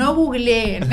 no googleen.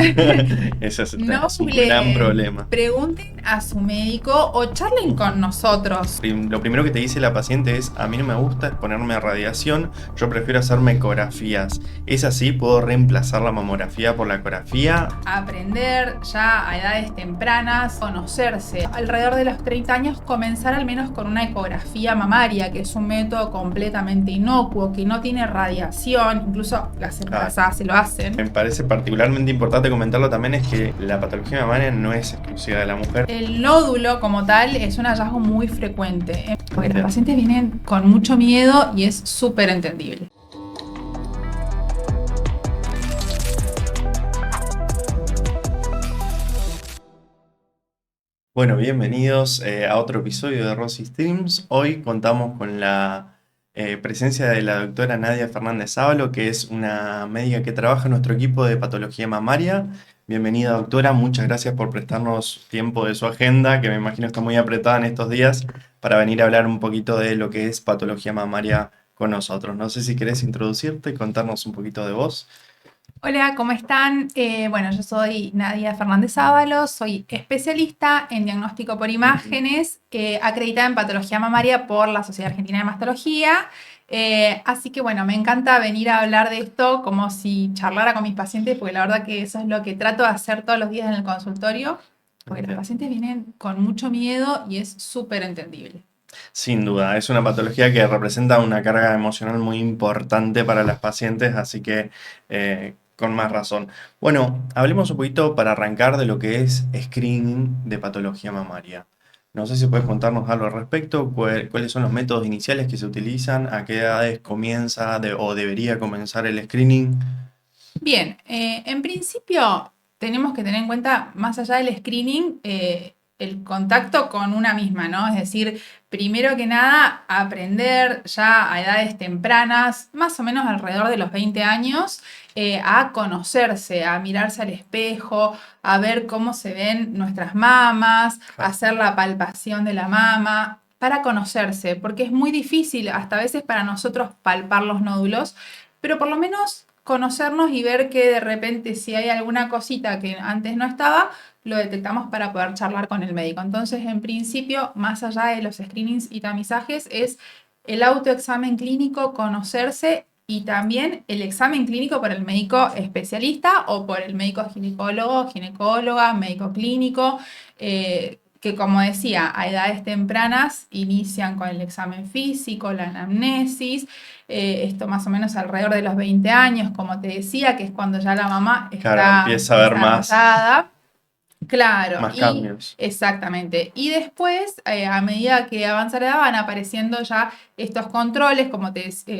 Ese No es un gran googleen. problema. Pregunten a su médico o charlen con nosotros. Lo primero que te dice la paciente es, a mí no me gusta exponerme a radiación, yo prefiero hacerme ecografías. ¿Es así? ¿Puedo reemplazar la mamografía por la ecografía? Aprender ya a edades tempranas, conocerse. Alrededor de los 30 años comenzar al menos con una ecografía mamaria, que es un método completamente inocuo, que no tiene radiación, incluso las embarazadas se lo hacen. Me parece particularmente importante comentarlo también es que la patología mamaria no es exclusiva de la mujer. El nódulo como tal es un hallazgo muy frecuente, porque los pacientes vienen con mucho miedo y es súper entendible. Bueno, bienvenidos a otro episodio de Rosy Streams. Hoy contamos con la presencia de la doctora Nadia Fernández Sábalo, que es una médica que trabaja en nuestro equipo de patología mamaria. Bienvenida, doctora. Muchas gracias por prestarnos tiempo de su agenda, que me imagino está muy apretada en estos días, para venir a hablar un poquito de lo que es patología mamaria con nosotros. No sé si querés introducirte y contarnos un poquito de vos. Hola, ¿cómo están? Bueno, yo soy Nadia Fernández Sábalo, soy especialista en diagnóstico por imágenes, acreditada en patología mamaria por la Sociedad Argentina de Mastología. Así que bueno, me encanta venir a hablar de esto como si charlara con mis pacientes, porque la verdad que eso es lo que trato de hacer todos los días en el consultorio, porque los pacientes vienen con mucho miedo y es súper entendible. Sin duda, es una patología que representa una carga emocional muy importante para las pacientes, así que con más razón. Bueno, hablemos un poquito para arrancar de lo que es screening de patología mamaria. No sé si puedes contarnos algo al respecto, cuáles son los métodos iniciales que se utilizan, a qué edades comienza o debería comenzar el screening. Bien, en principio tenemos que tener en cuenta, más allá del screening, el contacto con una misma, ¿no? Es decir, primero que nada, aprender ya a edades tempranas, más o menos alrededor de los 20 años, a conocerse, a mirarse al espejo, a ver cómo se ven nuestras mamas, a hacer la palpación de la mama, para conocerse, porque es muy difícil hasta a veces para nosotros palpar los nódulos, pero por lo menos conocernos y ver que de repente si hay alguna cosita que antes no estaba, lo detectamos para poder charlar con el médico. Entonces, en principio, más allá de los screenings y tamizajes, es el autoexamen clínico, conocerse y también el examen clínico por el médico especialista o por el médico ginecólogo, ginecóloga, médico clínico, que como decía, a edades tempranas inician con el examen físico, la anamnesis, esto más o menos alrededor de los 20 años, como te decía, que es cuando ya la mamá Claro, está empieza a haber desarrollada. Claro, más y cambios. exactamente. Y después, a medida que avanza la edad, van apareciendo ya estos controles,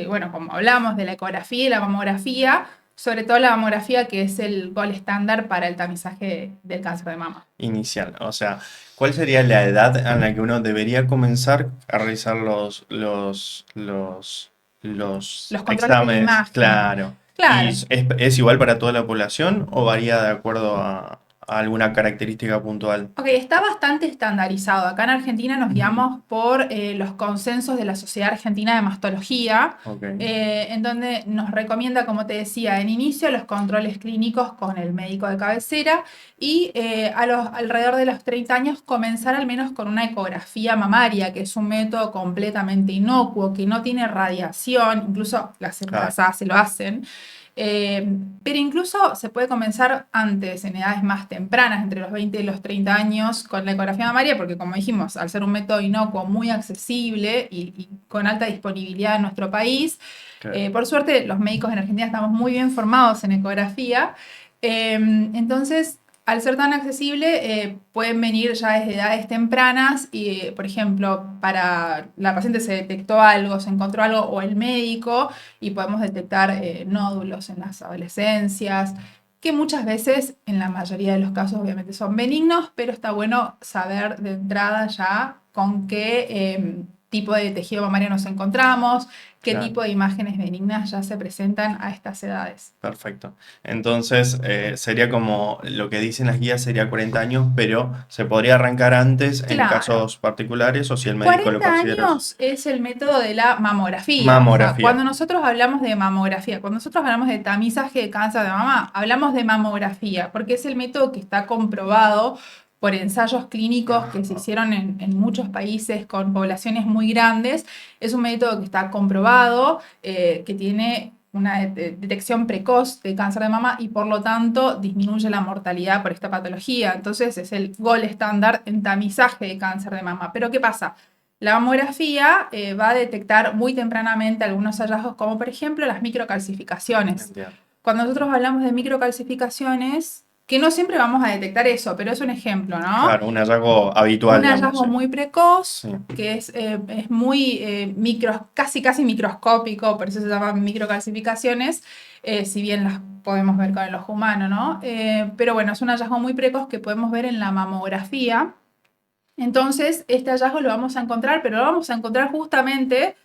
bueno, como hablamos de la ecografía y la mamografía, sobre todo la mamografía, que es el gol estándar para el tamizaje del cáncer de mama. Inicial. O sea, ¿cuál sería la edad en la que uno debería comenzar a realizar los Los controles de exámenes? imagen. Claro. ¿Y Claro. es igual para toda la población o varía de acuerdo a alguna característica puntual? Ok, está bastante estandarizado. Acá en Argentina nos guiamos por los consensos de la Sociedad Argentina de Mastología, Ok. en donde nos recomienda, como te decía, en inicio los controles clínicos con el médico de cabecera y alrededor de los 30 años comenzar al menos con una ecografía mamaria, que es un método completamente inocuo, que no tiene radiación, incluso las embarazadas se lo hacen. Pero incluso se puede comenzar antes, en edades más tempranas, entre los 20 y los 30 años, con la ecografía mamaria, porque como dijimos, al ser un método inocuo muy accesible y con alta disponibilidad en nuestro país, Claro. por suerte los médicos en Argentina estamos muy bien formados en ecografía. Entonces, al ser tan accesible, pueden venir ya desde edades tempranas y, por ejemplo, para la paciente se detectó algo, se encontró algo, o el médico, y podemos detectar nódulos en las adolescencias, que muchas veces, en la mayoría de los casos, obviamente son benignos, pero está bueno saber de entrada ya con qué tipo de tejido mamario nos encontramos, qué Claro. tipo de imágenes benignas ya se presentan a estas edades. Perfecto. Entonces, sería como lo que dicen las guías, sería 40 años, pero se podría arrancar antes en Claro. casos particulares o si el médico lo 40 considera. años es el método de la mamografía. O sea, Mamografía. cuando nosotros hablamos de mamografía, cuando nosotros hablamos de tamizaje de cáncer de mama, hablamos de mamografía, porque es el método que está comprobado por ensayos clínicos que se hicieron en muchos países con poblaciones muy grandes. Es un método que está comprobado, que tiene una detección precoz de cáncer de mama y por lo tanto disminuye la mortalidad por esta patología. Entonces es el gold estándar en tamizaje de cáncer de mama. Pero ¿qué pasa? La mamografía va a detectar muy tempranamente algunos hallazgos, como por ejemplo las microcalcificaciones. Entiendo. Cuando nosotros hablamos de microcalcificaciones, que no siempre vamos a detectar eso, pero es un ejemplo, ¿no? Claro, un hallazgo habitual, Un digamos, hallazgo sí. muy precoz, Sí. que es muy casi microscópico, por eso se llaman microcalcificaciones, si bien las podemos ver con el ojo humano, ¿no? Pero bueno, es un hallazgo muy precoz que podemos ver en la mamografía. Entonces, este hallazgo lo vamos a encontrar, pero lo vamos a encontrar justamente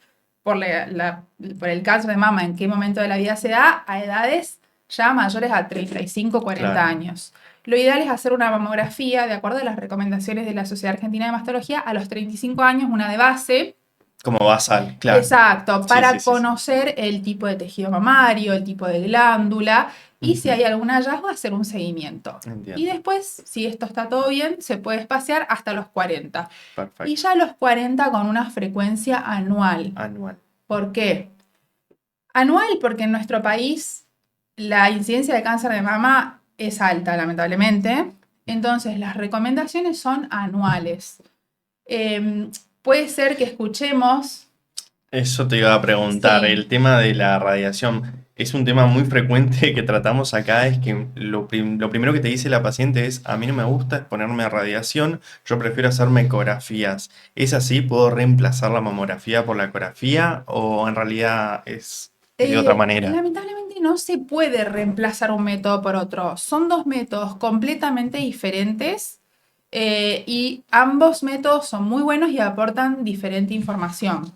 por el cáncer de mama, en qué momento de la vida se da, a edades ya mayores a 35, 40 Claro. años. Lo ideal es hacer una mamografía, de acuerdo a las recomendaciones de la Sociedad Argentina de Mastología, a los 35 años, una de base. Como basal, claro. Exacto, Sí, para sí, sí, sí. conocer el tipo de tejido mamario, el tipo de glándula y si Ujú. hay algún hallazgo, hacer un seguimiento. Y Entiendo. después, si esto está todo bien, se puede espaciar hasta los 40. Y Perfecto. ya a los 40 con una frecuencia anual. Anual. ¿Por qué? Anual porque en nuestro país la incidencia de cáncer de mama es alta, lamentablemente. Entonces, las recomendaciones son anuales. Puede ser que escuchemos. Eso te iba a preguntar, Sí, el tema de la radiación es un tema muy frecuente que tratamos acá, es que lo primero que te dice la paciente es, a mí no me gusta exponerme a radiación, yo prefiero hacerme ecografías. ¿Es así? ¿Puedo reemplazar la mamografía por la ecografía o en realidad es de otra manera? lamentablemente no se puede reemplazar un método por otro. Son dos métodos completamente diferentes y ambos métodos son muy buenos y aportan diferente información.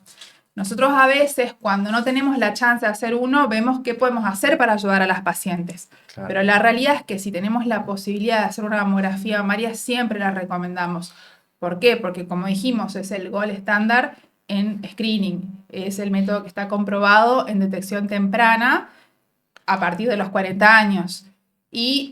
Nosotros a veces, cuando no tenemos la chance de hacer uno, vemos qué podemos hacer para ayudar a las pacientes. Claro. Pero la realidad es que si tenemos la posibilidad de hacer una mamografía mamaria, siempre la recomendamos. ¿Por qué? Porque como dijimos, es el gold estándar en screening. Es el método que está comprobado en detección temprana a partir de los 40 años. Y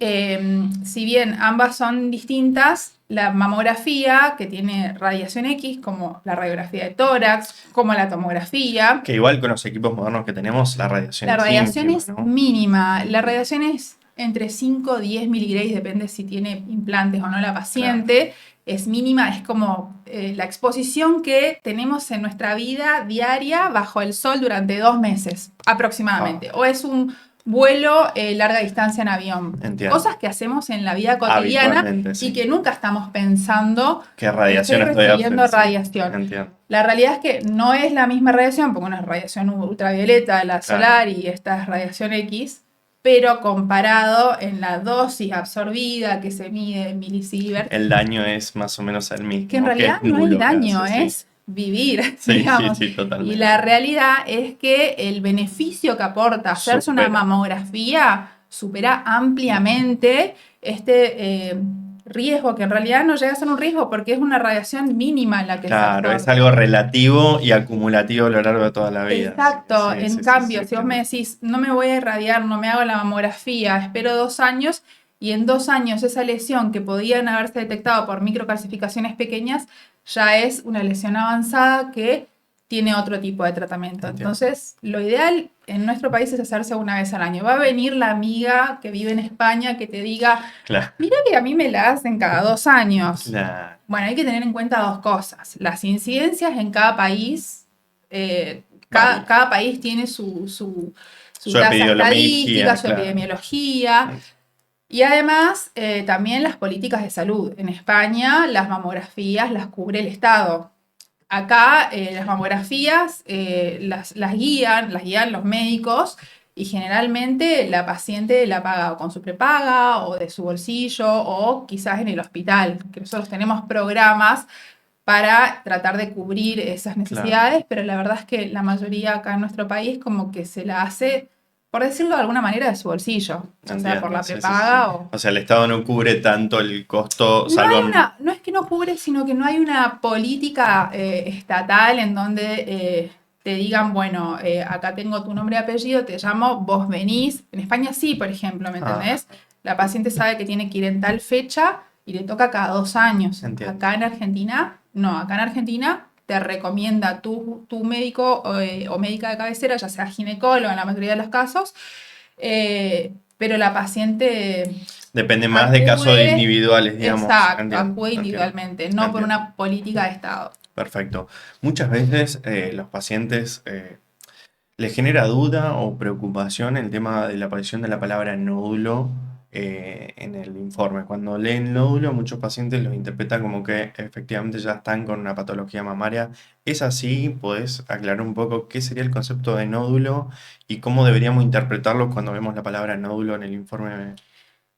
si bien ambas son distintas, la mamografía, que tiene radiación X, como la radiografía de tórax, como la tomografía, Que igual con los equipos modernos que tenemos, la radiación la es radiación ínfima, es ¿no? mínima. La radiación es entre 5 y 10 miligrays, depende si tiene implantes o no la Claro. paciente. Es mínima, es como la exposición que tenemos en nuestra vida diaria bajo el sol durante 2 meses aproximadamente. O es un vuelo larga distancia en avión. Entiendo. Cosas que hacemos en la vida cotidiana Habitualmente, y sí. que nunca estamos pensando ¿Qué radiación estoy estoy recibiendo absorbiendo? Sí, radiación. entiendo. La realidad es que no es la misma radiación, porque una es radiación ultravioleta, la Claro. solar, y esta es radiación X, pero comparado en la dosis absorbida que se mide en milisievert, El daño es más o menos el mismo, que en que realidad es no es nulo daño, casi, sí. es vivir, Sí, sí, digamos. sí, Y totalmente. la realidad es que el beneficio que aporta hacerse una Supera. mamografía supera ampliamente este riesgo, que en realidad no llega a ser un riesgo porque es una radiación mínima la que se Claro, es absorbe. algo relativo y acumulativo a lo largo de toda la vida. Exacto, Sí, en sí, sí, cambio, sí, si vos me entiendo. decís, no me voy a irradiar, no me hago la mamografía, espero 2 años y en 2 años esa lesión que podían haberse detectado por microcalcificaciones pequeñas ya es una lesión avanzada que tiene otro tipo de tratamiento. Entiendo. Entonces, lo ideal en nuestro país es hacerse una vez al año. Va a venir la amiga que vive en España que te diga, Claro, mira que a mí me la hacen cada 2 años. claro. Bueno, hay que tener en cuenta dos cosas. Las incidencias en cada país, Varía. cada país tiene su Su tasa epidemiología, estadística, su claro. epidemiología y además también las políticas de salud. En España las mamografías las cubre el Estado. Acá las mamografías las guían los médicos y generalmente la paciente la paga o con su prepaga o de su bolsillo o quizás en el hospital, que nosotros tenemos programas para tratar de cubrir esas Claro. necesidades, pero la verdad es que la mayoría acá en nuestro país como que se la hace, por decirlo de alguna manera, de su bolsillo, ya sea por Entiendo, la sí, sí, sí, sí. prepaga o... O sea, el Estado no cubre tanto el costo, No hay salvo... no es que no cubre, sino que no hay una política estatal en donde te digan, bueno, acá tengo tu nombre y apellido, te llamo, vos venís. En España sí, por ejemplo, ¿me Ah, entendés? La paciente sabe que tiene que ir en tal fecha y le toca cada 2 años. entiendo. Acá en Argentina, no, acá en Argentina te recomienda tu médico o médica de cabecera, ya sea ginecólogo en la mayoría de los casos, pero la paciente Depende más de casos acude, individuales, digamos. exacto, Entiendo, acude entiendo, individualmente, no por entiendo. una política de Estado. Perfecto. Muchas veces los pacientes les genera duda o preocupación el tema de la aparición de la palabra nódulo en el informe. Cuando leen nódulo, muchos pacientes lo interpretan como que efectivamente ya están con una patología mamaria. ¿Es así? ¿Podés aclarar un poco qué sería el concepto de nódulo y cómo deberíamos interpretarlo cuando vemos la palabra nódulo en el informe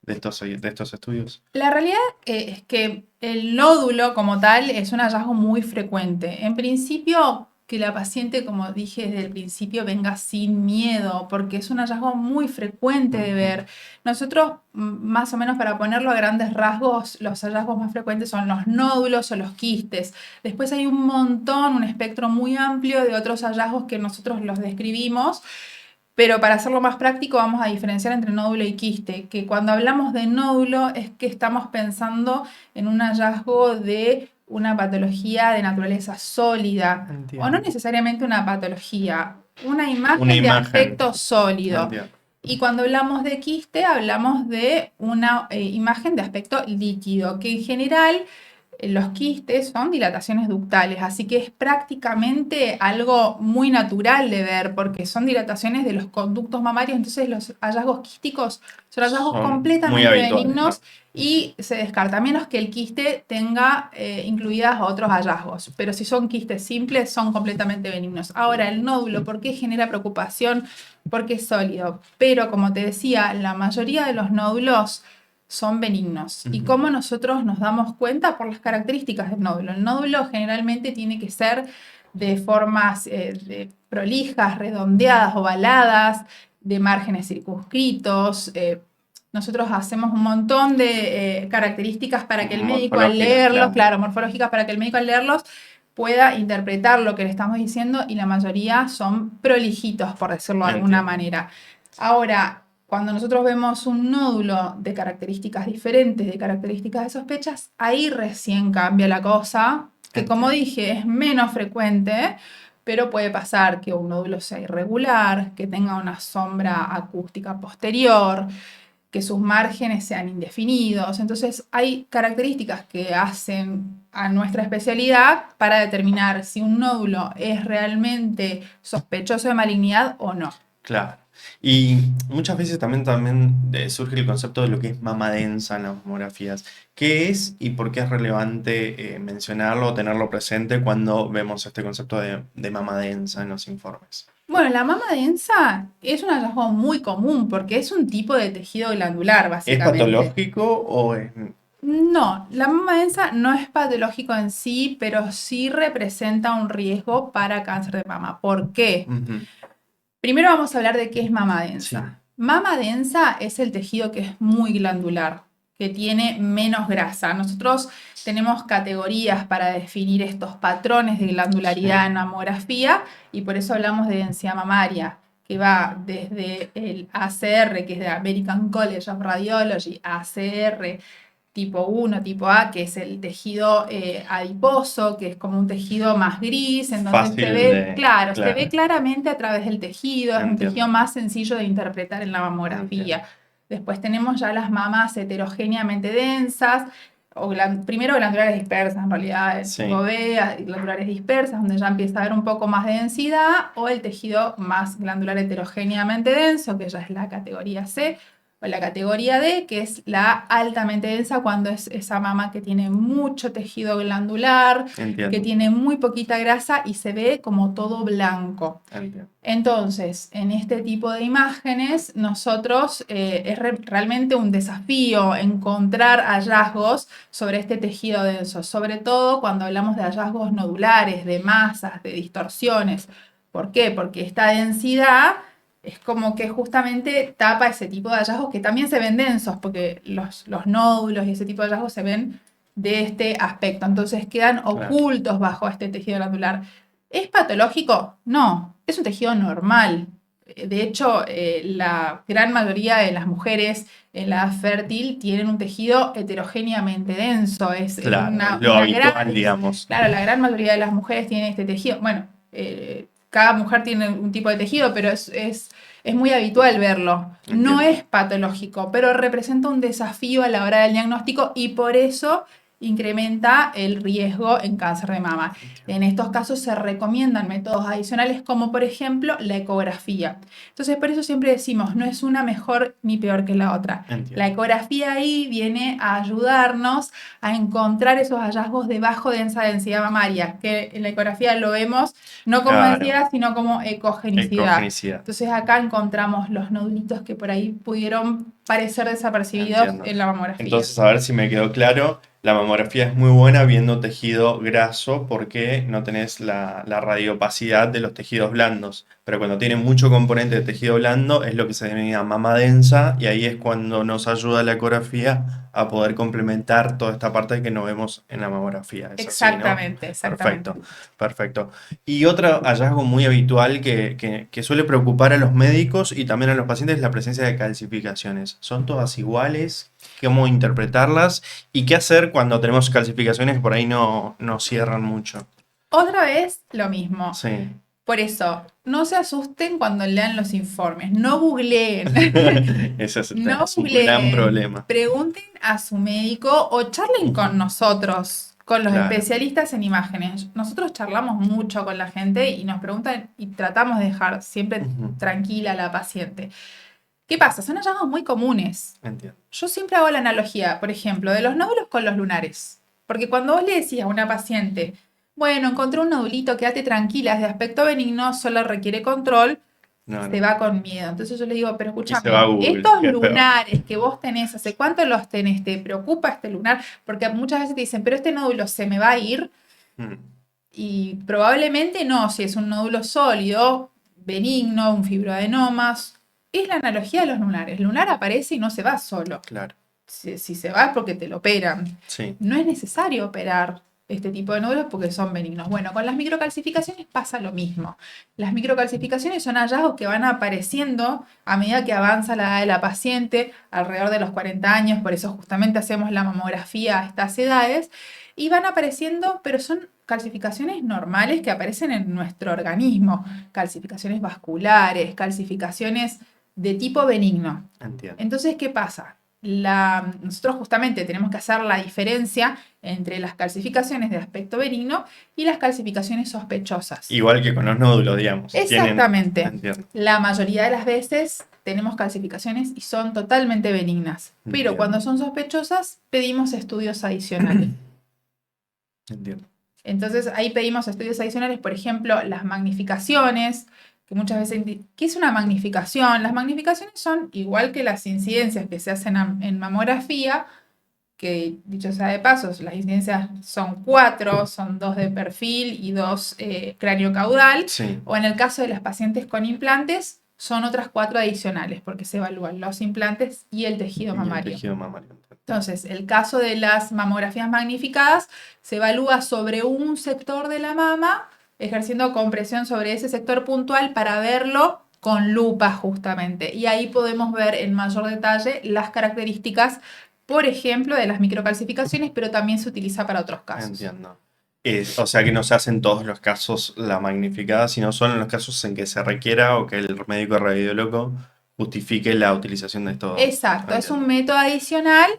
de estos estudios? La realidad es que el nódulo como tal es un hallazgo muy frecuente. En principio, que la paciente, como dije desde el principio, venga sin miedo, porque es un hallazgo muy frecuente de Ujú. ver. Nosotros, más o menos para ponerlo a grandes rasgos, los hallazgos más frecuentes son los nódulos o los quistes. Después hay un montón, un espectro muy amplio de otros hallazgos que nosotros los describimos. Pero para hacerlo más práctico vamos a diferenciar entre nódulo y quiste, que cuando hablamos de nódulo es que estamos pensando en un hallazgo de una patología de naturaleza sólida, o no Entiendo. necesariamente una patología, una Una imagen de imagen. aspecto sólido. Entiendo. Y cuando hablamos de quiste, hablamos de una imagen de aspecto líquido, que en general los quistes son dilataciones ductales, así que es prácticamente algo muy natural de ver, porque son dilataciones de los conductos mamarios, entonces los hallazgos quísticos son hallazgos Son muy completamente habituales, ¿no? benignos y se descarta, a menos que el quiste tenga incluidas otros hallazgos, pero si son quistes simples son completamente benignos. Ahora, el nódulo, ¿por qué genera preocupación? Porque es sólido, pero como te decía, la mayoría de los nódulos son benignos. ¿Y Ujú. cómo nosotros nos damos cuenta? Por las características del nódulo. El nódulo generalmente tiene que ser de formas prolijas, redondeadas, ovaladas, de márgenes circunscritos. Nosotros hacemos un montón de características para que el médico al Morfológicas, leerlos, claro. claro, morfológicas para que el médico al leerlos pueda interpretar lo que le estamos diciendo y la mayoría son prolijitos, por decirlo de alguna Entiendo. manera. Ahora, cuando nosotros vemos un nódulo de características diferentes, de características de sospechas, ahí recién cambia la cosa, que como Entiendo. dije es menos frecuente, pero puede pasar que un nódulo sea irregular, que tenga una sombra acústica posterior, que sus márgenes sean indefinidos. Entonces hay características que hacen a nuestra especialidad para determinar si un nódulo es realmente sospechoso de malignidad o no. Claro. Y muchas veces también surge el concepto de lo que es mama densa en las mamografías. ¿Qué es y por qué es relevante mencionarlo o tenerlo presente cuando vemos este concepto de mama densa en los informes? Bueno, la mama densa es un hallazgo muy común porque es un tipo de tejido glandular, ¿Es básicamente. patológico o es... No, la mama densa no es patológico en sí, pero sí representa un riesgo para cáncer de mama. ¿Por qué? Ujú. Primero vamos a hablar de qué es mama Sí, densa. Mama densa es el tejido que es muy glandular, que tiene menos grasa. Nosotros tenemos categorías para definir estos patrones de glandularidad sí. en mamografía y por eso hablamos de densidad mamaria, que va desde el ACR, que es de American College of Radiology, ACR tipo 1, tipo A, que es el tejido adiposo, que es como un tejido más gris, en donde se Fácil ve, de... claro, se ve Claro, claramente a través del tejido, es un tejido entiendo, más sencillo de interpretar en la entiendo. mamografía. Después tenemos ya las mamas heterogéneamente densas, primero glandulares dispersas, en realidad, el tipo Sí, B, glandulares dispersas, donde ya empieza a haber un poco más de densidad, o el tejido más glandular heterogéneamente denso, que ya es la categoría C, o la categoría D, que es la altamente densa, cuando es esa mama que tiene mucho tejido glandular, que Entiendo, tiene muy poquita grasa y se ve como todo blanco. entiendo. Entonces, en este tipo de imágenes, nosotros es realmente un desafío encontrar hallazgos sobre este tejido denso, sobre todo cuando hablamos de hallazgos nodulares, de masas, de distorsiones. ¿Por qué? Porque esta densidad es como que justamente tapa ese tipo de hallazgos que también se ven densos, porque los nódulos y ese tipo de hallazgos se ven de este aspecto. Entonces quedan Claro, ocultos bajo este tejido glandular. ¿Es patológico? No, es un tejido normal. De hecho, la gran mayoría de las mujeres en la edad fértil tienen un tejido heterogéneamente denso. Es claro, es lo una habitual, gran, digamos. claro, la gran mayoría de las mujeres tienen este tejido. Bueno, cada mujer tiene un tipo de tejido, pero es muy habitual verlo. No Entiendo. es patológico, pero representa un desafío a la hora del diagnóstico y por eso incrementa el riesgo en cáncer de mama. En estos casos se recomiendan métodos adicionales como por ejemplo la ecografía. Entonces por eso siempre decimos, no es una mejor ni peor que la otra. La Entiendo. ecografía ahí viene a ayudarnos a encontrar esos hallazgos de bajo densidad mamaria, que en la ecografía lo vemos no como Claro, densidad, sino como ecogenicidad. ecogenicidad. Entonces acá encontramos los nodulitos que por ahí pudieron parecer desapercibidos Entiendo. en la mamografía. Entonces, a ver si me quedó claro, la mamografía es muy buena viendo tejido graso porque no tenés la radiopacidad de los tejidos blandos. Pero cuando tiene mucho componente de tejido blando es lo que se denomina mama densa y ahí es cuando nos ayuda la ecografía a poder complementar toda esta parte que no vemos en la mamografía. Es así, ¿no? Exactamente, exactamente. Perfecto, perfecto. Y otro hallazgo muy habitual que suele preocupar a los médicos y también a los pacientes es la presencia de calcificaciones. ¿Son todas iguales? ¿Cómo interpretarlas? ¿Y qué hacer cuando tenemos calcificaciones que por ahí no cierran mucho? Otra vez lo mismo. Sí. Por eso, no se asusten cuando lean los informes, no googleen, Ese es, no es un gran googleen, problema. pregunten a su médico o charlen Ujú. con nosotros, con los Claro. especialistas en imágenes. Nosotros charlamos mucho con la gente y nos preguntan y tratamos de dejar siempre Ujú. tranquila a la paciente. ¿Qué pasa? Son hallazgos muy comunes. Entiendo. Yo siempre hago la analogía, por ejemplo, de los nódulos con los lunares. Porque cuando vos le decís a una paciente, bueno, encontré un nodulito, quédate tranquila, es de aspecto benigno, solo requiere control, No, se no. va con miedo. Entonces yo le digo, pero Y se va a escúchame, Google, estos que es peor. lunares que vos tenés, ¿hace cuánto los tenés? ¿Te preocupa este lunar? Porque muchas veces te dicen, pero este nódulo se me va a ir. Mm, Y probablemente no, si es un nódulo sólido, benigno, un fibroadenoma. Es la analogía de los lunares. El lunar aparece y no se va solo. claro. Si se va es porque te lo operan. Sí. No es necesario operar este tipo de nódulos porque son benignos. Bueno, con las microcalcificaciones pasa lo mismo. Las microcalcificaciones son hallazgos que van apareciendo a medida que avanza la edad de la paciente, alrededor de los 40 años, por eso justamente hacemos la mamografía a estas edades, y van apareciendo, pero son calcificaciones normales que aparecen en nuestro organismo, calcificaciones vasculares, calcificaciones de tipo benigno. Entiendo. Entonces, ¿qué pasa? Nosotros justamente tenemos que hacer la diferencia entre las calcificaciones de aspecto benigno y las calcificaciones sospechosas. Igual que con los nódulos, digamos. Tienen. Exactamente. Entiendo. La mayoría de las veces tenemos calcificaciones y son totalmente benignas, pero cuando Entiendo. son sospechosas pedimos estudios adicionales. Entiendo. Entonces ahí pedimos estudios adicionales, por ejemplo, las magnificaciones, que muchas veces, ¿qué es una magnificación? Las magnificaciones son igual que las incidencias que se hacen en mamografía, que dicho sea de paso, las incidencias son 4, son 2 de perfil y 2 cráneo-caudal, Sí. o en el caso de las pacientes con implantes, son otras 4 adicionales, porque se evalúan los implantes y el tejido Y el mamario. tejido mamario. Entonces, el caso de las mamografías magnificadas se evalúa sobre un sector de la mama, ejerciendo compresión sobre ese sector puntual para verlo con lupa justamente. Y ahí podemos ver en mayor detalle las características, por ejemplo, de las microcalcificaciones, pero también se utiliza para otros casos. Entiendo. O sea que no se hace en todos los casos la magnificada, sino solo en los casos en que se requiera o que el médico radiólogo justifique la utilización de esto. Exacto, es Entiendo. un método adicional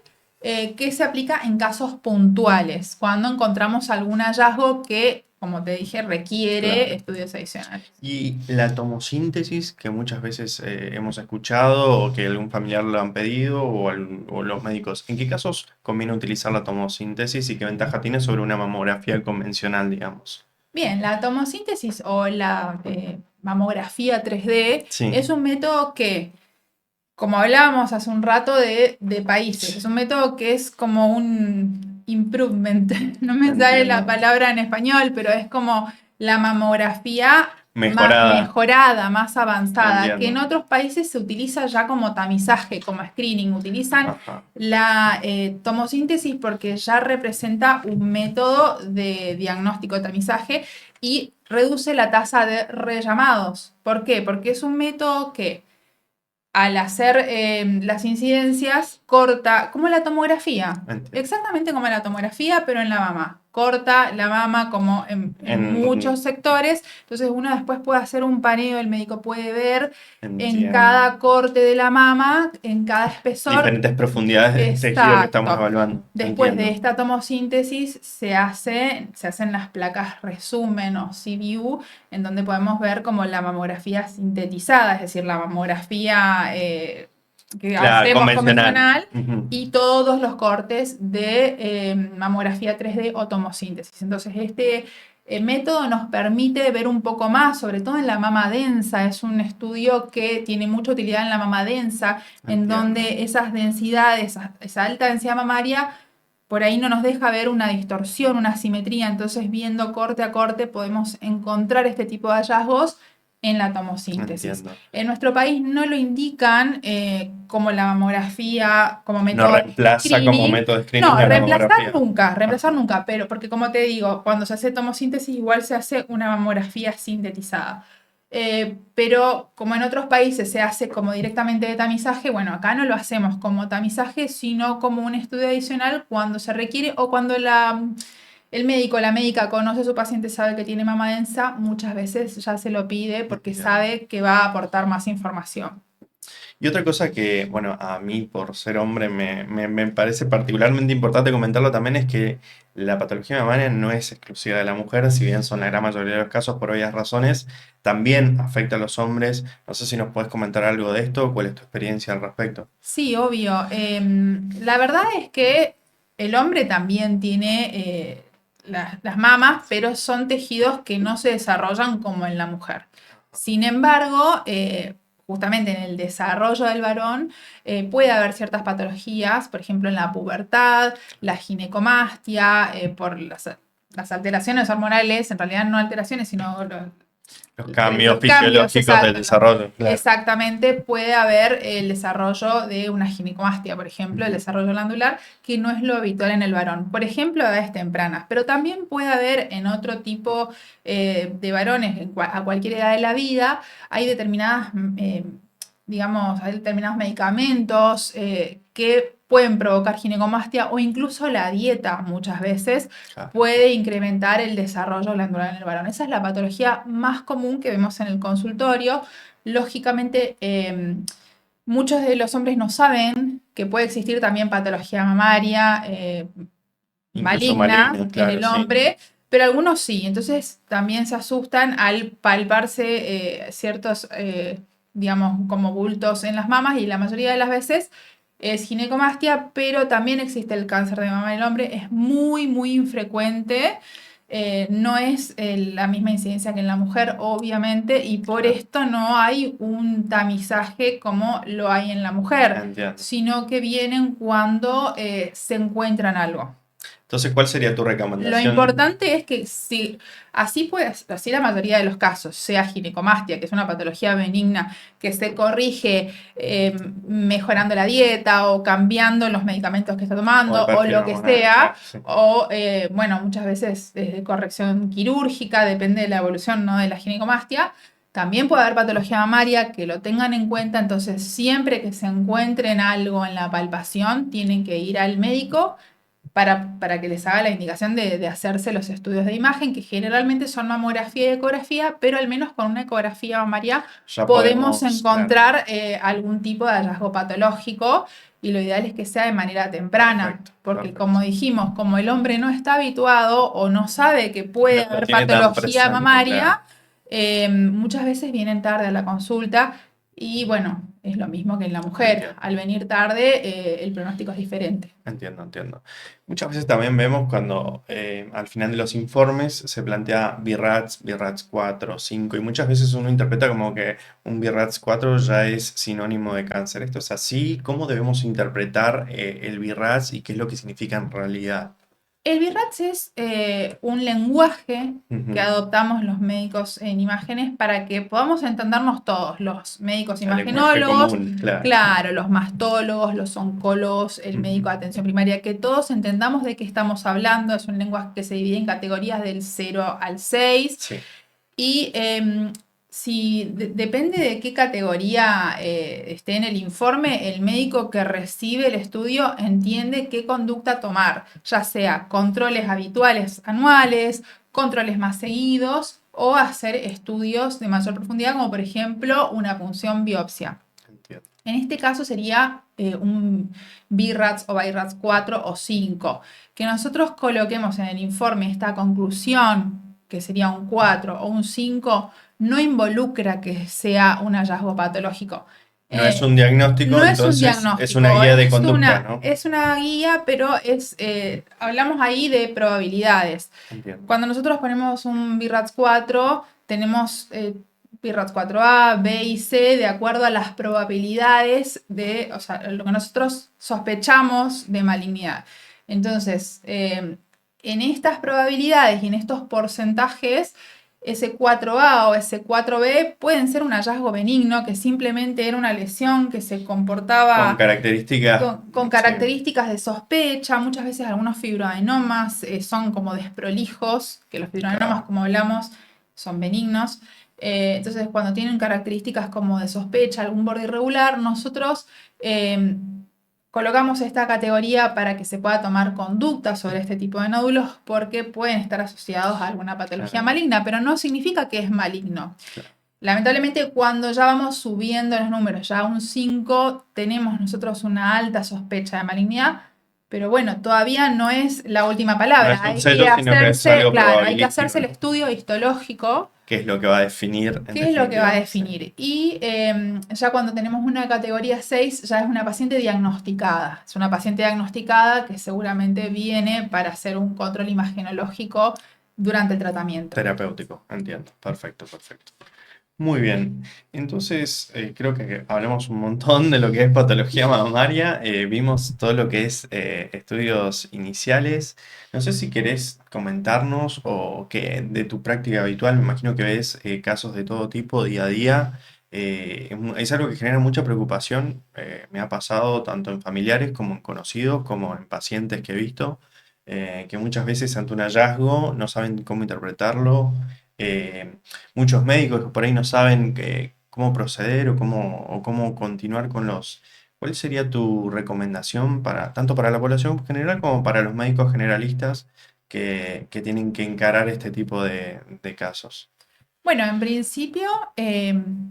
que se aplica en casos puntuales, cuando encontramos algún hallazgo que como te dije, requiere Claro. estudios adicionales. Y la tomosíntesis, que muchas veces hemos escuchado o que algún familiar lo han pedido o los médicos, ¿en qué casos conviene utilizar la tomosíntesis y qué ventaja tiene sobre una mamografía convencional, digamos? Bien, la tomosíntesis o la mamografía 3D Sí, es un método que, como hablábamos hace un rato de países, es un método que es como un improvement, no me sale la entiendo. palabra en español, pero es como la mamografía más Mejorada, mejorada, más avanzada, que en entiendo. otros países se utiliza ya como tamizaje, como screening, utilizan Ajá, la tomosíntesis porque ya representa un método de diagnóstico de tamizaje y reduce la tasa de rellamados. ¿Por qué? Porque es un método que al hacer las incidencias, corta, como la tomografía, entiendo. exactamente como la tomografía, pero en la mama. Corta la mama como en En- muchos sectores, entonces uno después puede hacer un paneo, el médico puede ver en entiendo. cada corte de la mama, en cada espesor. Diferentes profundidades del tejido que estamos Exacto. evaluando. Después de Entiendo. esta tomosíntesis se hacen las placas resumen o CVU, en donde podemos ver como la mamografía sintetizada, es decir, la mamografía que Claro, hacemos convencional. convencional Ujú. y todos los cortes de mamografía 3D o tomosíntesis. Entonces, este método nos permite ver un poco más, sobre todo en la mama densa. Es un estudio que tiene mucha utilidad en la mama densa, en Entiendo. donde esas densidades, esa alta densidad mamaria, por ahí no nos deja ver una distorsión, una asimetría. Entonces, viendo corte a corte, podemos encontrar este tipo de hallazgos en la tomosíntesis. Entiendo. En nuestro país no lo indican como la mamografía, como No método de reemplaza como screening. método de screening No, a la mamografía. reemplazar Ajá. nunca, pero porque como te digo, cuando se hace tomosíntesis igual se hace una mamografía sintetizada. Pero como en otros países se hace como directamente de tamizaje, bueno, acá no lo hacemos como tamizaje, sino como un estudio adicional cuando se requiere o cuando el médico o la médica conoce a su paciente, sabe que tiene mama densa, muchas veces ya se lo pide porque Entiendo. sabe que va a aportar más información. Y otra cosa que, bueno, a mí por ser hombre me parece particularmente importante comentarlo también es que la patología mamaria no es exclusiva de la mujer, si bien son la gran mayoría de los casos por obvias razones, también afecta a los hombres. No sé si nos puedes comentar algo de esto, cuál es tu experiencia al respecto. Sí, obvio. La verdad es que el hombre también tiene las mamas, pero son tejidos que no se desarrollan como en la mujer. Sin embargo, justamente en el desarrollo del varón puede haber ciertas patologías, por ejemplo en la pubertad, la ginecomastia, por las alteraciones hormonales, en realidad no alteraciones, sino Los cambios los cambios, fisiológicos del exacto, desarrollo, claro. exactamente, puede haber el desarrollo de una ginecomastia, por ejemplo, el Ujú. desarrollo glandular, que no es lo habitual en el varón, por ejemplo, a edades tempranas, pero también puede haber en otro tipo de varones, a cualquier edad de la vida, hay determinadas, digamos, hay determinados medicamentos que pueden provocar ginecomastia o incluso la dieta muchas veces Claro. puede incrementar el desarrollo glandular en el varón. Esa es la patología más común que vemos en el consultorio. Lógicamente, muchos de los hombres no saben que puede existir también patología mamaria Incluso maligna maligno, en claro, el sí. hombre, pero algunos sí. Entonces también se asustan al palparse ciertos, digamos, como bultos en las mamas y la mayoría de las veces es ginecomastia, pero también existe el cáncer de mama en el hombre. Es muy, muy infrecuente. No es la misma incidencia que en la mujer, obviamente, y por Claro, esto no hay un tamizaje como lo hay en la mujer, entiendo. sino que vienen cuando se encuentran algo. Entonces, ¿cuál sería tu Lo recomendación? importante es que si así la mayoría de los casos, sea ginecomastia, que es una patología benigna que se corrige mejorando la dieta o cambiando los medicamentos que está O el tomando o perfil lo que hormonal, sea, claro, sí. o bueno, muchas veces corrección quirúrgica, depende de la evolución, ¿no? De la ginecomastia. También puede haber patología mamaria, que lo tengan en cuenta, entonces siempre que se encuentren algo en la palpación, tienen que ir al médico para que les haga la indicación de hacerse los estudios de imagen, que generalmente son mamografía y ecografía, pero al menos con una ecografía mamaria Ya podemos podemos, claro, encontrar algún tipo de hallazgo patológico y lo ideal es que sea de manera temprana, perfecto, porque como perfecto. dijimos, como el hombre no está habituado o no sabe que No puede lo haber tiene tan patología presente, claro. mamaria, muchas veces vienen tarde a la consulta y bueno, es lo mismo que en la mujer. Entiendo. Al venir tarde, el pronóstico es diferente. Entiendo, entiendo. Muchas veces también vemos cuando al final de los informes se plantea BIRATS, BIRATS 4, 5, y muchas veces uno interpreta como que un BIRATS 4 ya es sinónimo de cáncer. ¿Esto es así? ¿Cómo debemos interpretar el BIRATS y qué es lo que significa en realidad? El BIRATS es un lenguaje que Ujú. adoptamos los médicos en imágenes para que podamos entendernos todos, los médicos El lenguaje imagenólogos, común, claro. claro, los mastólogos, los oncólogos, el médico Ujú. de atención primaria, que todos entendamos de qué estamos hablando. Es un lenguaje que se divide en categorías del 0 al 6. Sí, Y si depende de qué categoría esté en el informe, el médico que recibe el estudio entiende qué conducta tomar, ya sea controles habituales anuales, controles más seguidos o hacer estudios de mayor profundidad, como por ejemplo una punción biopsia. entiendo. En este caso sería un BIRATS o BIRATS 4 o 5. Que nosotros coloquemos en el informe esta conclusión, que sería un 4 o un 5, no involucra que sea un hallazgo patológico. No es Eh, un diagnóstico, no es un entonces es una diagnóstico, guía de conducta, ¿no? es una guía, pero hablamos ahí de probabilidades. Entiendo. Cuando nosotros ponemos un BIRATS 4, tenemos BIRATS 4A, B y C de acuerdo a las probabilidades de, o sea, lo que nosotros sospechamos de malignidad. Entonces, en estas probabilidades y en estos porcentajes, ese 4A o ese 4B pueden ser un hallazgo benigno, que simplemente era una lesión que se Con comportaba características, con sí, características de sospecha. Muchas veces algunos fibroadenomas son como desprolijos, que los fibroadenomas, claro. como hablamos, son benignos. Entonces, cuando tienen características como de sospecha, algún borde irregular, nosotros eh, colocamos esta categoría para que se pueda tomar conducta sobre este tipo de nódulos porque pueden estar asociados a alguna patología Claramente, maligna, pero no significa que es maligno. claro. Lamentablemente, cuando ya vamos subiendo los números, ya a un 5 tenemos nosotros una alta sospecha de malignidad, pero bueno, todavía no es la última No palabra. es un Hay cero, que sino que es hacerse, algo claro, hay que probabilístico, hacerse el ¿no? estudio histológico. ¿Qué es lo que va a definir en ¿Qué es lo que va a definitiva? Sí. definir? Y ya cuando tenemos una categoría 6 ya es una paciente diagnosticada. Es una paciente diagnosticada que seguramente viene para hacer un control imagenológico durante el tratamiento. Terapéutico, entiendo. Perfecto, perfecto. Muy bien. Entonces, creo que hablamos un montón de lo que es patología mamaria. Vimos todo lo que es estudios iniciales. No sé si querés comentarnos o que de tu práctica habitual, me imagino que ves casos de todo tipo día a día. Es algo que genera mucha preocupación. Me ha pasado tanto en familiares como en conocidos, como en pacientes que he visto, que muchas veces ante un hallazgo no saben cómo interpretarlo. Eh, Muchos médicos que por ahí no saben cómo proceder o cómo continuar con los... ¿Cuál sería tu recomendación para, tanto para la población general como para los médicos generalistas que tienen que encarar este tipo de casos? Bueno, en principio,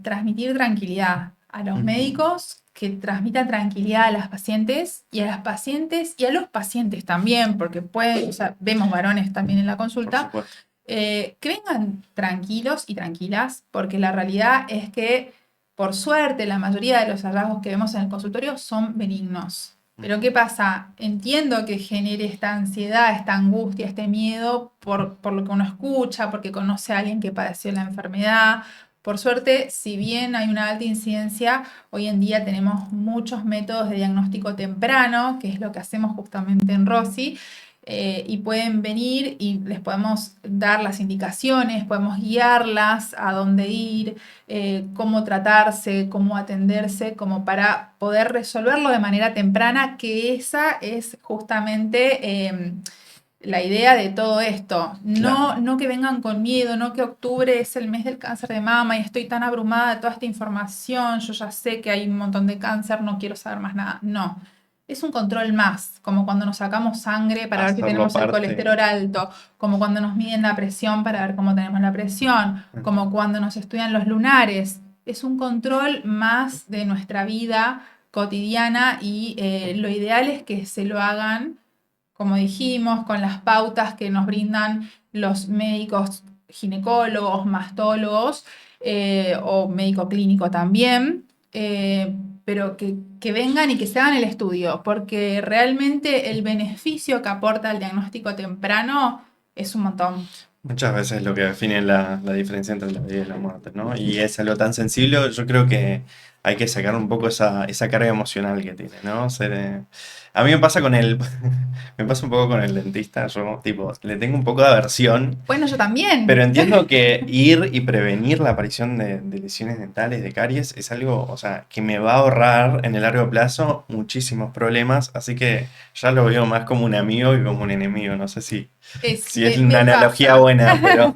transmitir tranquilidad a los Ujú. médicos, que transmitan tranquilidad a las pacientes y a las pacientes y a los pacientes también, porque pueden, o sea, vemos varones también en la Por consulta, supuesto. que vengan tranquilos y tranquilas, porque la realidad es que, por suerte, la mayoría de los hallazgos que vemos en el consultorio son benignos. Pero ¿qué Ujú. pasa? Entiendo que genere esta ansiedad, esta angustia, este miedo por lo que uno escucha, porque conoce a alguien que padeció la enfermedad. Por suerte, si bien hay una alta incidencia, hoy en día tenemos muchos métodos de diagnóstico temprano, que es lo que hacemos justamente en Rossi, y pueden venir y les podemos dar las indicaciones, podemos guiarlas a dónde ir, cómo tratarse, cómo atenderse, como para poder resolverlo de manera temprana, que esa es justamente la idea de todo esto. Claro. No, no que vengan con miedo, no que octubre es el mes del cáncer de mama y estoy tan abrumada de toda esta información, yo ya sé que hay un montón de cáncer, no quiero saber más nada. No. es un control más, como cuando nos sacamos sangre para ver si Hacerlo tenemos el parte. colesterol alto, como cuando nos miden la presión para ver cómo tenemos la presión, como cuando nos estudian los lunares. Es un control más de nuestra vida cotidiana y lo ideal es que se lo hagan, como dijimos, con las pautas que nos brindan los médicos ginecólogos, mastólogos o médico clínico también, pero que vengan y que se hagan el estudio, porque realmente el beneficio que aporta el diagnóstico temprano es un montón. Muchas veces lo que define la diferencia entre la vida y la muerte, ¿no? Y es algo tan sensible, yo creo que hay que sacar un poco esa carga emocional que tiene, ¿no? A mí me pasa me pasa un poco con el dentista, yo tipo, le tengo un poco de aversión, Bueno, yo pero también. entiendo que ir y prevenir la aparición de lesiones dentales, de caries, es algo, o sea, que me va a ahorrar en el largo plazo muchísimos problemas, así que ya lo veo más como un amigo que como un enemigo, no sé si es una Me analogía pasa. buena, pero...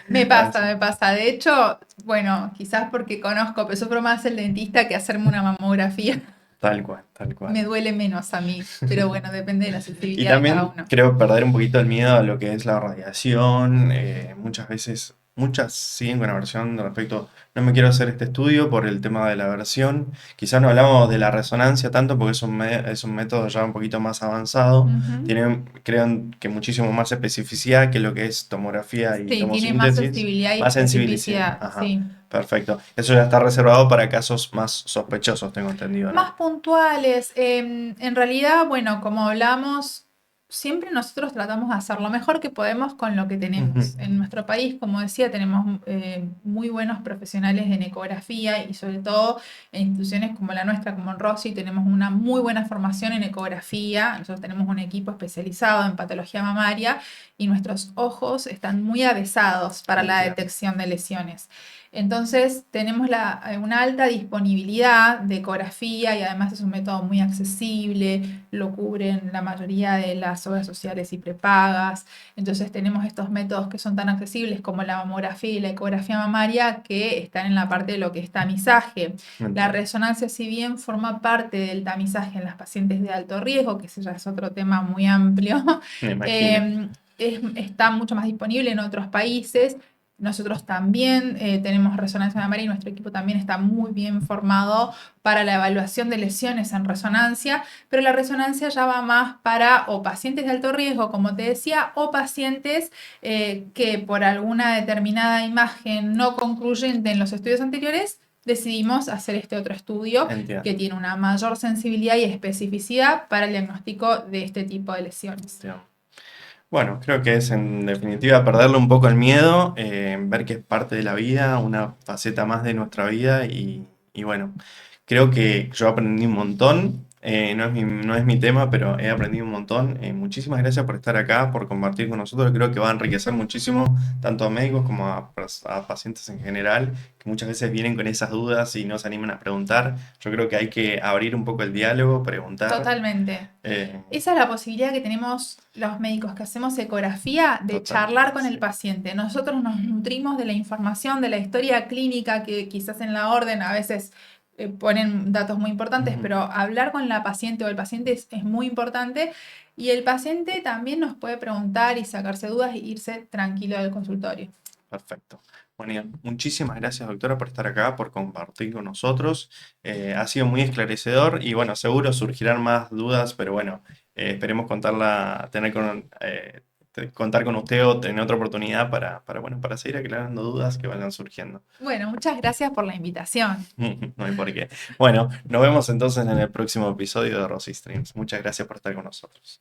Me pasa, así, me pasa. De hecho, bueno, quizás porque conozco, pero sufro más el dentista que hacerme una mamografía. tal cual, tal cual. Me duele menos a mí, pero bueno, depende de la Y sensibilidad de cada también uno. creo perder un poquito el miedo a lo que es la radiación. Muchas veces, muchas siguen con aversión respecto, no me quiero hacer este estudio por el tema de la aversión. Quizás no hablamos de la resonancia tanto porque es un método ya un poquito más avanzado. Ujú. Tiene, creo que muchísimo más especificidad que lo que es tomografía y Sí, tiene más tomosíntesis. sensibilidad y Más sensibilidad. especificidad, Ajá, sí. perfecto. Eso ya está reservado para casos más sospechosos, tengo entendido, Más ¿no? puntuales, en realidad, bueno, como hablamos, siempre nosotros tratamos de hacer lo mejor que podemos con lo que tenemos. Ujú. En nuestro país, como decía, tenemos muy buenos profesionales en ecografía y sobre todo en instituciones como la nuestra, como en Rossi, tenemos una muy buena formación en ecografía. Nosotros tenemos un equipo especializado en patología mamaria y nuestros ojos están muy avesados para la Entiendo. detección de lesiones. Entonces tenemos una alta disponibilidad de ecografía y además es un método muy accesible, lo cubren la mayoría de las obras sociales y prepagas. Entonces tenemos estos métodos que son tan accesibles como la mamografía y la ecografía mamaria que están en la parte de lo que es tamizaje. La Entiendo. resonancia, si bien forma parte del tamizaje en las pacientes de alto riesgo, que ese ya es otro tema muy amplio, Me imagino. eh, está mucho más disponible en otros países. Nosotros también tenemos resonancia mamaria y nuestro equipo también está muy bien formado para la evaluación de lesiones en resonancia, pero la resonancia ya va más para o pacientes de alto riesgo, como te decía, o pacientes que por alguna determinada imagen no concluyente en los estudios anteriores decidimos hacer este otro estudio que Entiendo, tiene una mayor sensibilidad y especificidad para el diagnóstico de este tipo de lesiones. entiendo. Bueno, creo que es en definitiva perderle un poco el miedo, ver que es parte de la vida, una faceta más de nuestra vida y bueno, creo que yo aprendí un montón, no es mi tema, pero he aprendido un montón. Muchísimas gracias por estar acá, por compartir con nosotros, creo que va a enriquecer muchísimo tanto a médicos como a pacientes en general, que muchas veces vienen con esas dudas y no se animan a preguntar. Yo creo que hay que abrir un poco el diálogo, preguntar. Totalmente. eh, Esa es la posibilidad que tenemos los médicos que hacemos ecografía de charlar Totalmente, con el sí. paciente. Nosotros nos nutrimos de la información, de la historia clínica, que quizás en la orden a veces ponen datos muy importantes, Ujú. pero hablar con la paciente o el paciente es muy importante y el paciente también nos puede preguntar y sacarse dudas e irse tranquilo del consultorio. Perfecto. Bueno, muchísimas gracias, doctora, por estar acá, por compartir con nosotros. Ha sido muy esclarecedor y bueno, seguro surgirán más dudas, pero bueno, esperemos contar con usted o tener otra oportunidad bueno, para seguir aclarando dudas que vayan surgiendo. Bueno, muchas gracias por la invitación. No hay por qué. Bueno, nos vemos entonces en el próximo episodio de Rosy Streams. Muchas gracias por estar con nosotros.